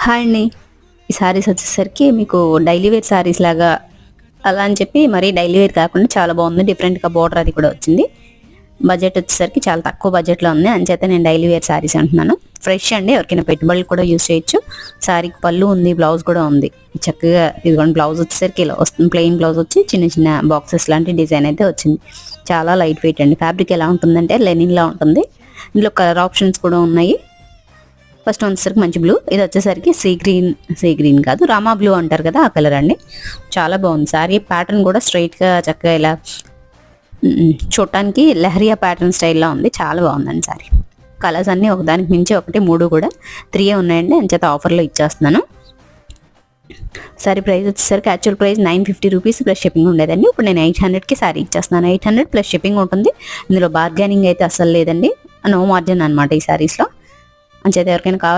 Hi అండి. ఈ శారీస్ వచ్చేసరికి మీకు డైలీ వేర్ శారీస్ లాగా అలా అని చెప్పి మరీ డైలీ వేర్ కాకుండా చాలా బాగుంది. డిఫరెంట్‌గా బోర్డర్ అది కూడా వచ్చింది. బడ్జెట్ వచ్చేసరికి చాలా తక్కువ బడ్జెట్‌లో ఉంది. అంచేత నేను డైలీ వేర్ శారీస్ అంటున్నాను. ఫ్రెష్ అండి. ఎవరికైనా పెట్టుబడులు కూడా యూజ్ చేయొచ్చు. శారీకి పళ్ళు ఉంది, బ్లౌజ్ కూడా ఉంది. చక్కగా ఇదిగోండి బ్లౌజ్ వచ్చేసరికి ఇలా వస్తుంది. ప్లెయిన్ బ్లౌజ్ వచ్చి చిన్న చిన్న బాక్సెస్ లాంటి డిజైన్ అయితే వచ్చింది. చాలా లైట్ వెయిట్ అండి. ఫ్యాబ్రిక్ ఎలా ఉంటుందంటే లెనిన్‌లా ఉంటుంది. ఇందులో కలర్ ఆప్షన్స్ కూడా ఉన్నాయి. ఫస్ట్ వచ్చేసరికి మంచి బ్లూ, ఇది వచ్చేసరికి సీ గ్రీన్ కాదు రామా బ్లూ అంటారు కదా, ఆ కలర్ అండి. చాలా బాగుంది. సారీ ప్యాటర్న్ కూడా స్ట్రైట్గా చక్కగా ఇలా చూడటానికి లెహరియా ప్యాటర్న్ స్టైల్లో ఉంది. చాలా బాగుందండి సారీ. కలర్స్ అన్నీ ఒకదానికి మించి ఒకటి, మూడు కూడా 3 ఉన్నాయండి. అంచేత ఆఫర్లో ఇచ్చేస్తున్నాను. సారీ ప్రైస్ వచ్చేసరికి actual price 950 rupees plus shipping ఉండేదండి. ఇప్పుడు నేను 800కి సారీ ఇచ్చేస్తున్నాను. 800 ప్లస్ షిప్పింగ్ ఉంటుంది. ఇందులో బార్గెనింగ్ అయితే అస్సలు లేదండి. నో మార్జిన్ అనమాట ఈ సారీస్లో. అంచేత ఎవరికైనా కావాలి